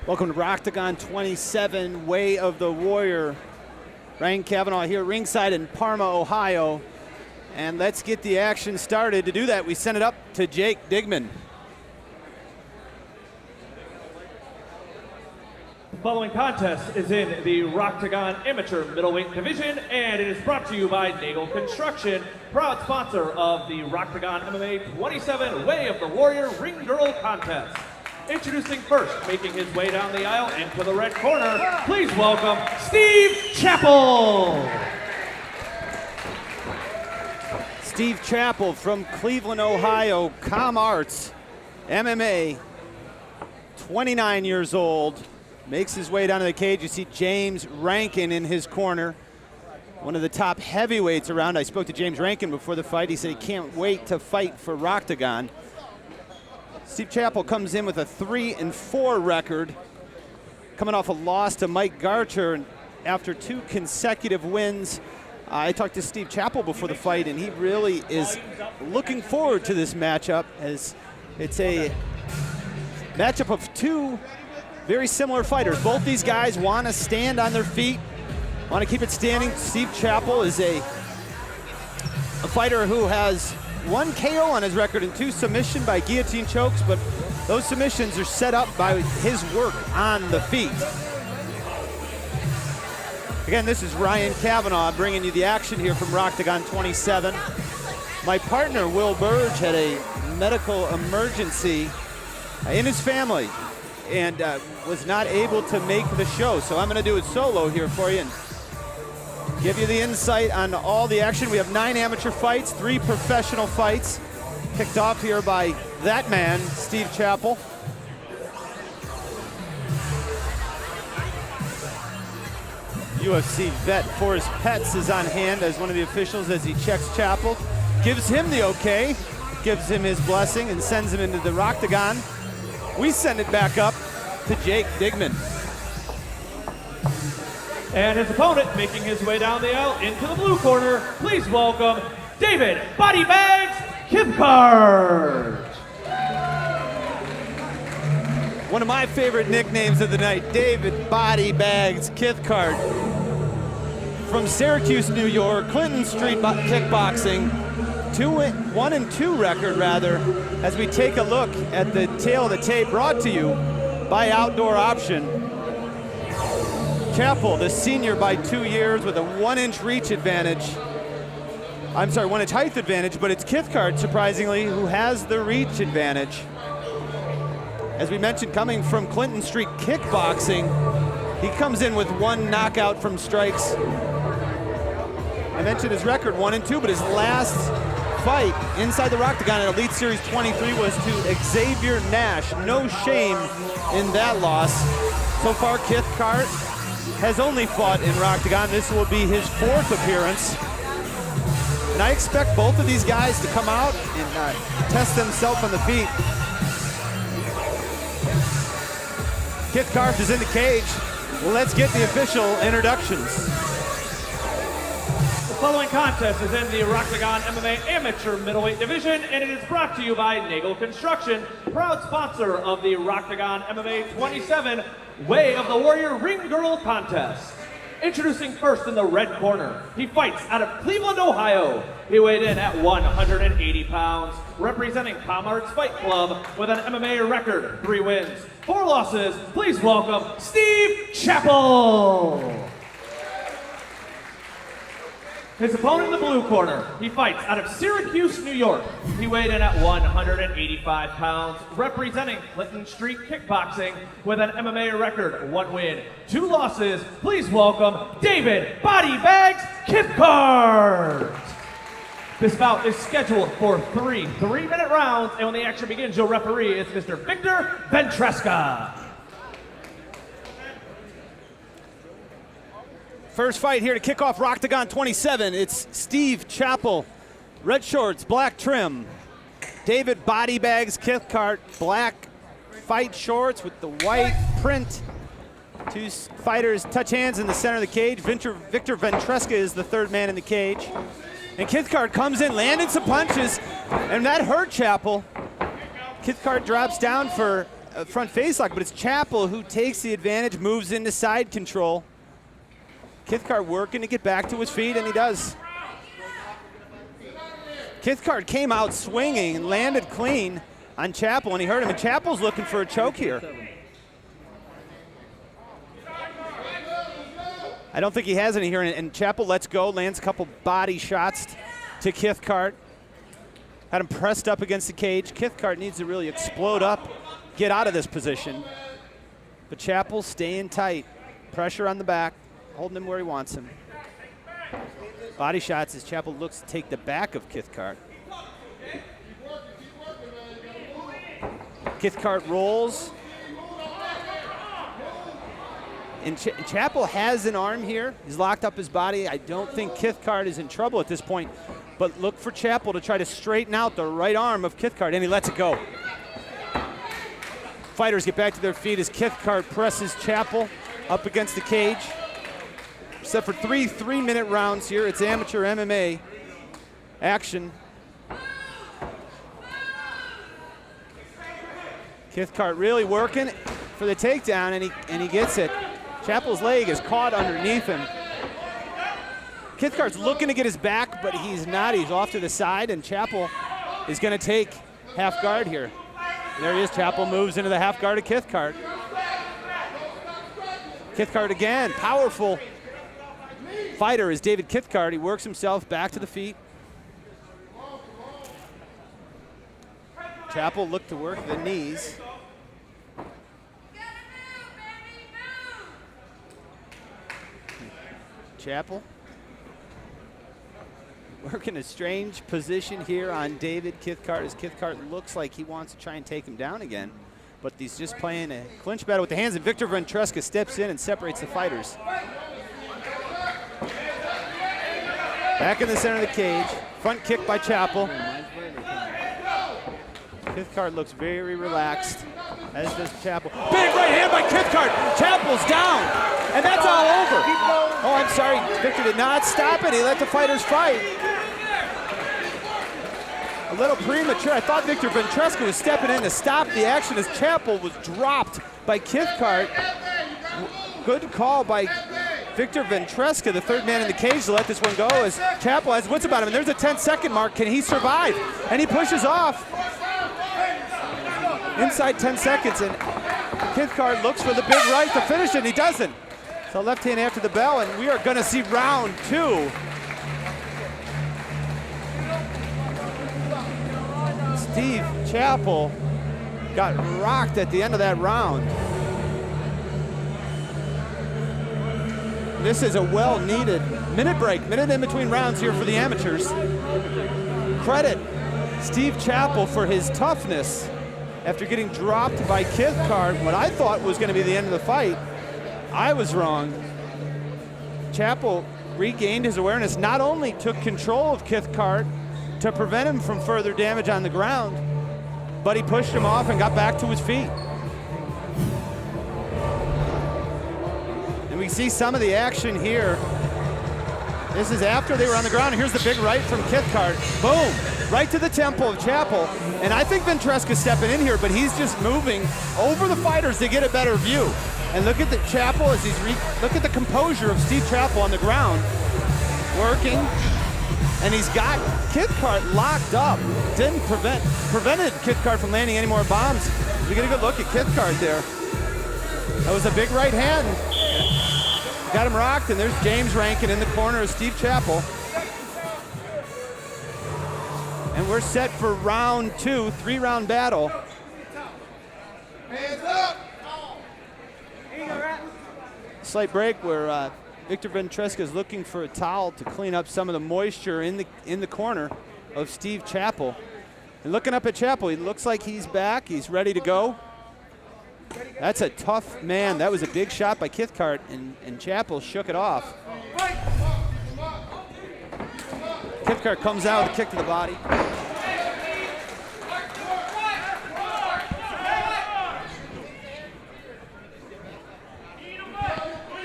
Welcome to Rocktagon 27, Way of the Warrior. Ryan Kavanaugh here ringside in Parma, Ohio. And let's get the action started. To do that, we send it up to Jake Digman. The following contest is in the Rocktagon Amateur Middleweight Division, and it is brought to you by Nagel Construction, proud sponsor of the Rocktagon MMA 27 Way of the Warrior Ring Girl Contest. Introducing first, making his way down the aisle into the red corner, please welcome Steve Chapple. Steve Chapple from Cleveland, Ohio, ComArts, MMA, 29 years old, makes his way down to the cage. You see James Rankin in his corner, one of the top heavyweights around. I spoke to James Rankin before the fight. He said he can't wait to fight for Rocktagon. Steve Chapple comes in with a 3-4 record, coming off a loss to Mike Garcher after 2 consecutive wins. I talked to Steve Chapple before the fight, and he really is looking forward to this matchup, as it's a matchup of 2 very similar fighters. Both these guys want to stand on their feet, want to keep it standing. Steve Chapple is a fighter who has 1 KO on his record and 2 submission by guillotine chokes, but those submissions are set up by his work on the feet. Again, this is Ryan Kavanaugh bringing you the action here from Rocktagon 27. My partner, Will Burge, had a medical emergency in his family and was not able to make the show, so I'm going to do it solo here for you and give you the insight on all the action. We have 9 amateur fights, 3 professional fights, kicked off here by that man, Steve Chapple. UFC vet Forrest Petz is on hand as one of the officials as he checks Chapple, gives him the okay, gives him his blessing, and sends him into the Rocktagon. We send it back up to Jake Digman. And his opponent, making his way down the aisle into the blue corner, please welcome David Body Bags Kithcart. One of my favorite nicknames of the night, David Body Bags Kithcart. From Syracuse, New York, Clinton Street Kickboxing, 1-2 record rather, as we take a look at the tail of the tape brought to you by Outdoor Option. Chapple, the senior by 2 years with a 1-inch reach advantage. I'm sorry, 1-inch height advantage, but it's Kithcart, surprisingly, who has the reach advantage. As we mentioned, coming from Clinton Street Kickboxing, he comes in with 1 knockout from strikes. I mentioned his record 1-2, but his last fight inside the Rocktagon at Elite Series 23 was to Xavier Nash. No shame in that loss. So far, Kithcart has only fought in Rocktagon. This will be his 4th appearance. And I expect both of these guys to come out and test themselves on the feet. Kithcart is in the cage. Well, let's get the official introductions. The following contest is in the Rocktagon MMA Amateur Middleweight Division, and it is brought to you by Nagel Construction, proud sponsor of the Rocktagon MMA 27 Way of the Warrior Ring Girl Contest. Introducing first in the red corner, he fights out of Cleveland, Ohio. He weighed in at 180 pounds, representing ComArts Fight Club with an MMA record, 3 wins, 4 losses. Please welcome Steve Chapple. His opponent in the blue corner, he fights out of Syracuse, New York. He weighed in at 185 pounds, representing Clinton Street Kickboxing with an MMA record, 1 win, 2 losses. Please welcome David Body Bags Kithcart. This bout is scheduled for 3 3-minute rounds, and when the action begins, your referee is Mr. Victor Ventresca. First fight here to kick off Rocktagon 27. It's Steve Chapple, red shorts, black trim. David Body Bags Kithcart, black fight shorts with the white print. 2 fighters touch hands in the center of the cage. Victor Ventresca is the 3rd man in the cage. And Kithcart comes in, landing some punches, and that hurt Chapple. Kithcart drops down for front face lock, but it's Chapple who takes the advantage, moves into side control. Kithcart working to get back to his feet, and he does. Kithcart came out swinging and landed clean on Chapple, and he hurt him, and Chapple's looking for a choke here. I don't think he has any here, and Chapple lets go, lands a couple body shots to Kithcart. Had him pressed up against the cage. Kithcart needs to really explode up, get out of this position. But Chapple staying tight. Pressure on the back, holding him where he wants him. Body shots as Chapple looks to take the back of Kithcart. Kithcart rolls. And Chapple has an arm here. He's locked up his body. I don't think Kithcart is in trouble at this point, but look for Chapple to try to straighten out the right arm of Kithcart, and he lets it go. Fighters get back to their feet as Kithcart presses Chapple up against the cage. Set for three 3-minute rounds here. It's amateur MMA action. Kithcart really working for the takedown, and he gets it. Chapple's leg is caught underneath him. Kithcart's looking to get his back, but he's not. He's off to the side, and Chapple is going to take half guard here. There he is. Chapple moves into the half guard of Kithcart. Kithcart again, powerful fighter is David Kithcart. He works himself back to the feet. Chapple looked to work the knees. Chapple working a strange position here on David Kithcart as Kithcart looks like he wants to try and take him down again, but he's just playing a clinch battle with the hands, and Victor Ventresca steps in and separates the fighters. Back in the center of the cage, front kick by Chapple. Kithcart looks very relaxed, as does Chapple. Big right hand by Kithcart. Chapple's down, and that's all over. Oh, I'm sorry, Victor did not stop it. He let the fighters fight. A little premature. I thought Victor Ventresca was stepping in to stop the action as Chapple was dropped by Kithcart. Good call by Victor Ventresca, the third man in the cage, to let this one go as Chapple has wits about him. And there's a 10-second mark. Can he survive? And he pushes off. Inside 10 seconds, and Kithcart looks for the big right to finish it, and he doesn't. So left hand after the bell, and we are going to see round 2. Steve Chapple got rocked at the end of that round. This is a well-needed minute break, minute in between rounds here for the amateurs. Credit Steve Chapple for his toughness after getting dropped by Kithcart. What I thought was going to be the end of the fight, I was wrong. Chapple regained his awareness, not only took control of Kithcart to prevent him from further damage on the ground, but he pushed him off and got back to his feet. And we see some of the action here. This is after they were on the ground. Here's the big right from Kithcart. Boom, right to the temple of Chapple. And I think Ventresca's stepping in here, but he's just moving over the fighters to get a better view. And look at the Chapple as look at the composure of Steve Chapple on the ground, working. And he's got Kithcart locked up. Prevented Kithcart from landing any more bombs. We get a good look at Kithcart there. That was a big right hand. Got him rocked, and there's James Rankin in the corner of Steve Chapple. And we're set for round 2, 3-round battle. Hands up! Slight break where Victor Ventresca is looking for a towel to clean up some of the moisture in the corner of Steve Chapple. And looking up at Chapple, he looks like he's back. He's ready to go. That's a tough man. That was a big shot by Kithcart, and Chapple shook it off. Kithcart comes out with a kick to the body.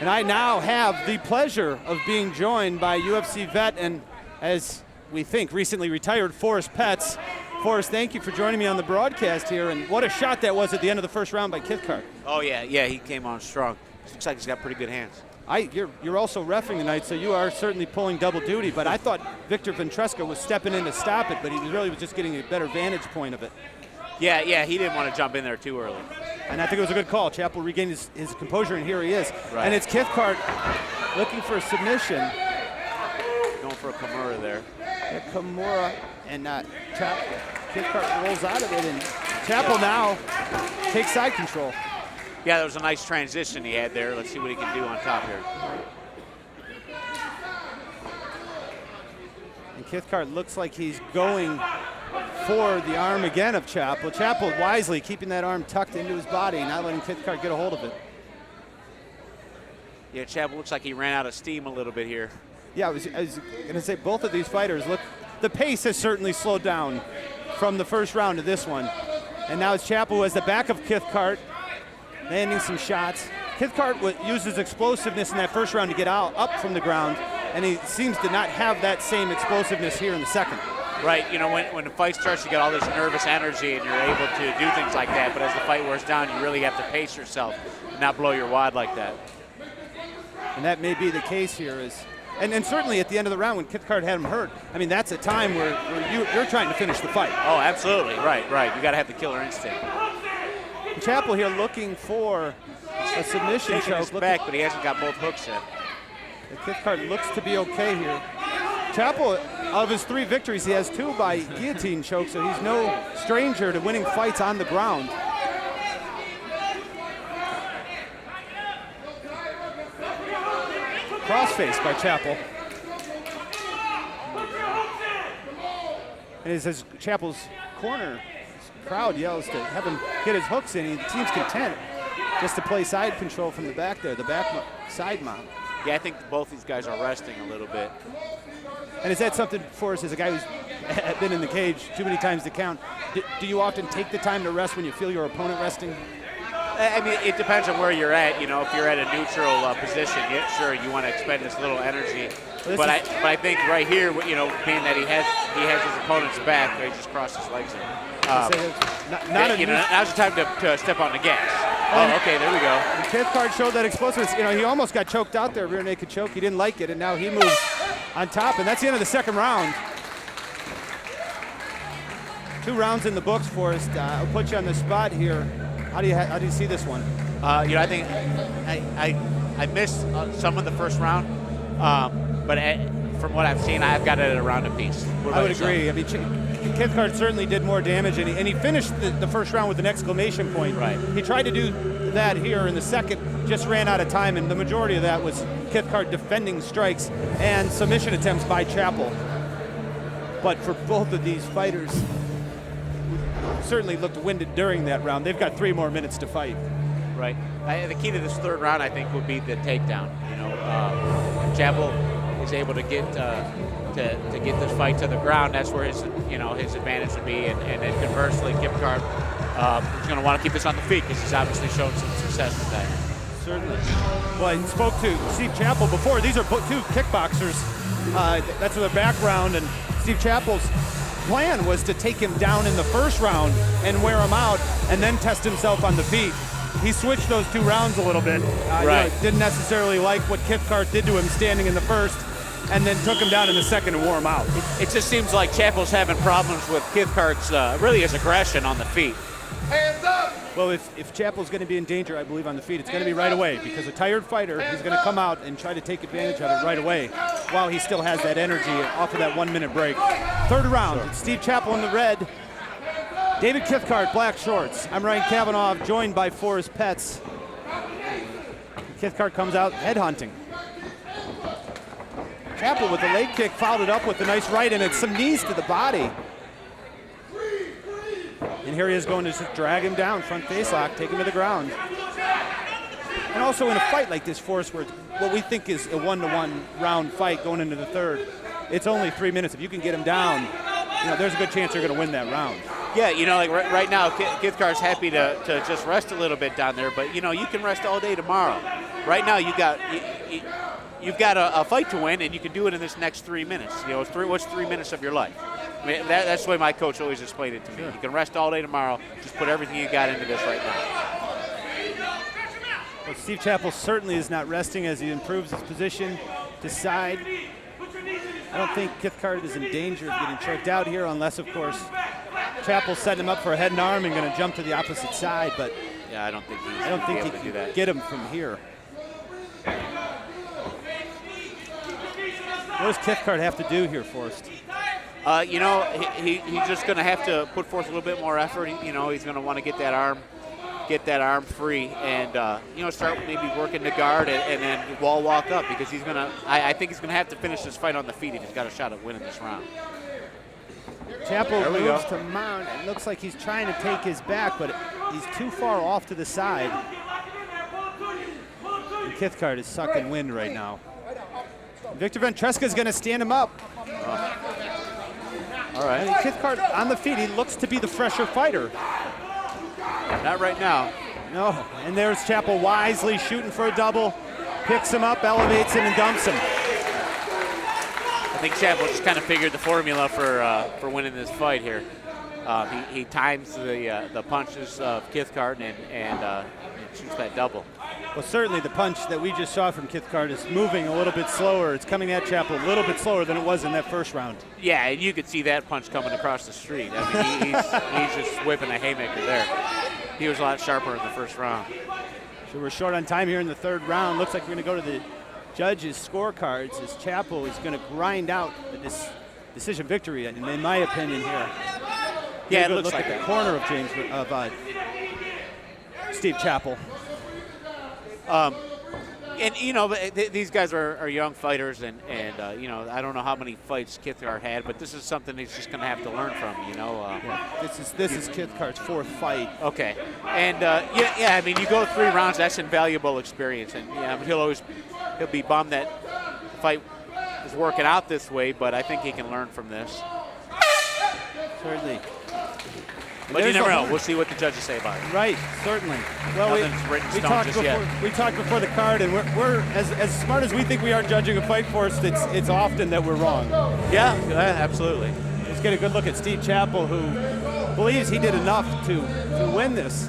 And I now have the pleasure of being joined by UFC vet and, as we think, recently retired Forrest Petz. Forrest, thank you for joining me on the broadcast here, and what a shot that was at the end of the first round by Kithcart. Oh, yeah, he came on strong. Looks like he's got pretty good hands. You're also reffing tonight, so you are certainly pulling double duty, but I thought Victor Ventresca was stepping in to stop it, but he was just getting a better vantage point of it. Yeah, he didn't want to jump in there too early. And I think it was a good call. Chapple regained his composure, and here he is. Right. And it's Kithcart looking for a submission. Going for a Kimura there. Yeah, Kimura and Kithcart rolls out of it, and Chapple now takes side control. Yeah, that was a nice transition he had there. Let's see what he can do on top here. And Kithcart looks like he's going for the arm again of Chapple. Chapple wisely keeping that arm tucked into his body, not letting Kithcart get a hold of it. Yeah, Chapple looks like he ran out of steam a little bit here. Yeah, I was going to say both of these fighters, look, the pace has certainly slowed down from the first round to this one. And now it's Chapple who has the back of Kithcart, landing some shots. Kithcart uses explosiveness in that first round to get up from the ground, and he seems to not have that same explosiveness here in the second. Right, you know, when the fight starts, you get all this nervous energy and you're able to do things like that, but as the fight wears down, you really have to pace yourself and not blow your wad like that. And that may be the case here. And certainly at the end of the round when Kithcart had him hurt, I mean, that's a time where you're trying to finish the fight. Oh, absolutely, right. You got to have the killer instinct. Chapple here looking for a submission Taking choke. his back, but he hasn't got both hooks in. Kithcart looks to be okay here. Chapple, of his 3 victories, he has 2 by guillotine choke, so he's no stranger to winning fights on the ground. Crossface by Chapple. And as Chapple's corner, crowd yells to have him get his hooks in. The team's content just to play side control from the back there, the back side mount. Yeah, I think both these guys are resting a little bit. And is that something for us as a guy who's been in the cage too many times to count? Do you often take the time to rest when you feel your opponent resting? I mean, it depends on where you're at. You know, if you're at a neutral position, sure, you want to expend this little energy. But I think right here, you know, being that he has his opponent's back, he just crossed his legs in. Now's the time to step on the gas. Oh, okay, there we go. Kithcart showed that explosiveness. You know, he almost got choked out there, rear naked choke. He didn't like it, and now he moves on top, and that's the end of the second round. 2 rounds in the books for us. I'll put you on the spot here. How do you see this one? You know, I think I missed some of the first round, but from what I've seen, I've got it at a round apiece. I would agree. I mean, Kithcart certainly did more damage, and he finished the first round with an exclamation point. Right. He tried to do that here in the second, just ran out of time, and the majority of that was Kithcart defending strikes and submission attempts by Chapple. But for both of these fighters, certainly looked winded during that round. They've got 3 more minutes to fight. Right. The key to this third round, I think, would be the takedown. You know, Chapple is able to get this fight to the ground. That's where his advantage would be. And then conversely, Kithcart is going to want to keep this on the feet because he's obviously shown some success with that. Certainly. Well, I spoke to Steve Chapple before. These are 2 kickboxers. That's their background, and Steve Chapple's plan was to take him down in the first round and wear him out and then test himself on the feet. He switched those 2 rounds a little bit. Right. Didn't necessarily like what Kithcart did to him standing in the first, and then took him down in the second and wore him out. It just seems like Chapple's having problems with Kithcart's really his aggression on the feet. Hands up! Well, if Chapple's going to be in danger, I believe, on the feet, it's going to be right away, because a tired fighter is going to come out and try to take advantage of it right away while he still has that energy off of that 1-minute break. Third round, It's Steve Chapple in the red, David Kithcart, black shorts. I'm Ryan Kavanaugh, joined by Forrest Petz. Kithcart comes out headhunting. Chapple with the leg kick followed it up with a nice right, and it's some knees to the body. And here he is going to just drag him down, front face lock, take him to the ground. And also in a fight like this, Forrest, where what we think is a 1-to-1 round fight going into the third, it's only 3 minutes. If you can get him down, you know, there's a good chance you're going to win that round. Yeah, you know, like right now, Kithcart's happy to just rest a little bit down there, but you know, you can rest all day tomorrow. Right now, you've got a fight to win, and you can do it in this next 3 minutes. You know, what's 3 minutes of your life? I mean, that's the way my coach always explained it to me. You can rest all day tomorrow. Just put everything you got into this right now. Well, Steve Chapple certainly is not resting as he improves his position to side. I don't think Kithcart is in danger of getting choked out here unless, of course, Chapple's setting him up for a head and arm and going to jump to the opposite side. But yeah, I don't think he can do that. Get him from here. What does Kithcart have to do here, Forrest? You know, he's just going to have to put forth a little bit more effort. You know, he's going to want to get that arm free, and you know, start maybe working the guard and then wall walk up, because he's going to. I think he's going to have to finish this fight on the feet if he's got a shot at winning this round. Chapple moves to mount. It looks like he's trying to take his back, but he's too far off to the side. And Kithcart is sucking wind right now. Victor Ventresca is going to stand him up. All right. And Kithcart on the feet. He looks to be the fresher fighter. Not right now. No. And there's Chapple wisely shooting for a double. Picks him up, elevates him, and dumps him. I think Chapple just kind of figured the formula for winning this fight here. He times the punches of Kithcart and shoots that double. Well, certainly the punch that we just saw from Kithcart is moving a little bit slower. It's coming at Chapple a little bit slower than it was in that first round. Yeah, and you could see that punch coming across the street. I mean, he's just whipping a haymaker there. He was a lot sharper in the first round. So we're short on time here in the third round. Looks like we're going to go to the judges' scorecards as Chapple is going to grind out this decision victory, in my opinion here. Yeah, it looks look like at that. the corner of Steve Chapple. And you know, these guys are young fighters, and you know, I don't know how many fights Kithcart had, but this is something he's just going to have to learn from. You know, this is Kithcart's fourth fight. Okay, and yeah, I mean, you go 3 rounds, that's invaluable experience, and yeah, he'll be bummed that the fight is working out this way, but I think he can learn from this. Certainly. But you never know. We'll see what the judges say about it. Right, certainly. Well, Nothing's written in stone just yet. We talked before the card, and we're as smart as we think we are judging a fight, Forrest, it's often that we're wrong. Yeah, absolutely. Let's get a good look at Steve Chapple, who believes he did enough to win this.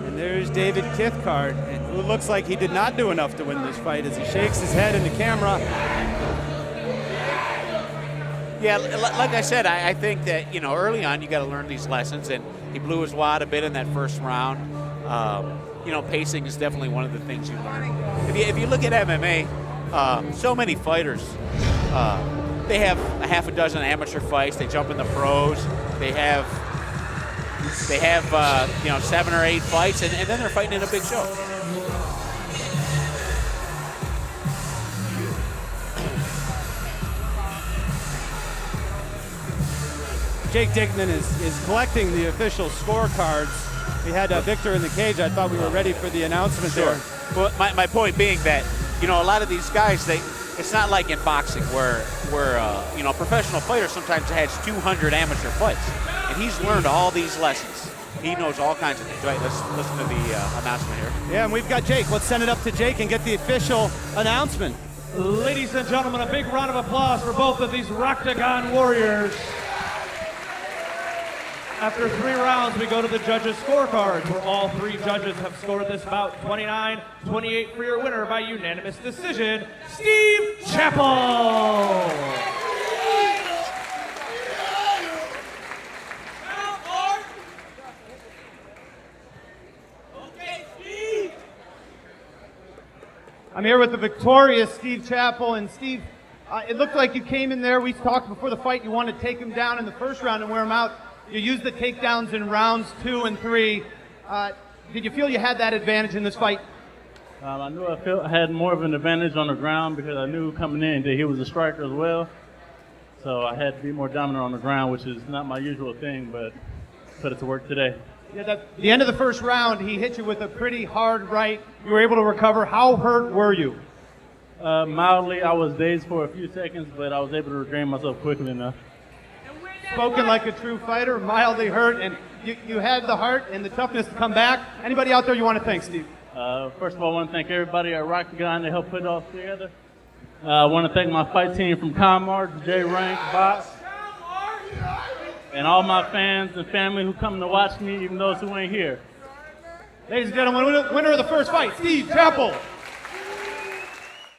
And there's David Kithcart, who looks like he did not do enough to win this fight as he shakes his head in the camera. Yeah, like I said, I think that, you know, early on you got to learn these lessons, and he blew his wad a bit in that first round. You know, pacing is definitely one of the things you learn. If you look at MMA, so many fighters, they have a half a dozen amateur fights. They jump in the pros. They have you know, 7 or 8 fights, and then they're fighting in a big show. Jake Dickman is collecting the official scorecards. We had Victor in the cage. I thought we were ready for the announcement there. Well, my point being that, you know, a lot of these guys, it's not like in boxing where you know, a professional fighter sometimes has 200 amateur fights, and he's learned all these lessons. He knows all kinds of things. Right, let's listen to the announcement here. Yeah, and we've got Jake. Let's send it up to Jake and get the official announcement. Ladies and gentlemen, a big round of applause for both of these Rocktagon warriors. After 3 rounds, we go to the judges' scorecards, where all 3 judges have scored this bout 29-28 for your winner by unanimous decision, Steve Chapple. I'm here with the victorious Steve Chapple, and Steve, it looked like you came in there. We talked before the fight. You wanted to take him down in the first round and wear him out. You used the takedowns in rounds 2 and 3. Did you feel you had that advantage in this fight? I knew I had more of an advantage on the ground because I knew coming in that he was a striker as well. So I had to be more dominant on the ground, which is not my usual thing, but put it to work today. Yeah, the end of the first round, he hit you with a pretty hard right. You were able to recover. How hurt were you? Mildly, I was dazed for a few seconds, but I was able to regain myself quickly enough. Spoken like a true fighter, mildly hurt, and you had the heart and the toughness to come back. Anybody out there you want to thank, Steve? First of all, I want to thank everybody at Rocktagon that helped put it all together. I want to thank my fight team from Kithcart, J Rank, Box, and all my fans and family who come to watch me, even those who ain't here. Ladies and gentlemen, winner of the first fight, Steve Chapple.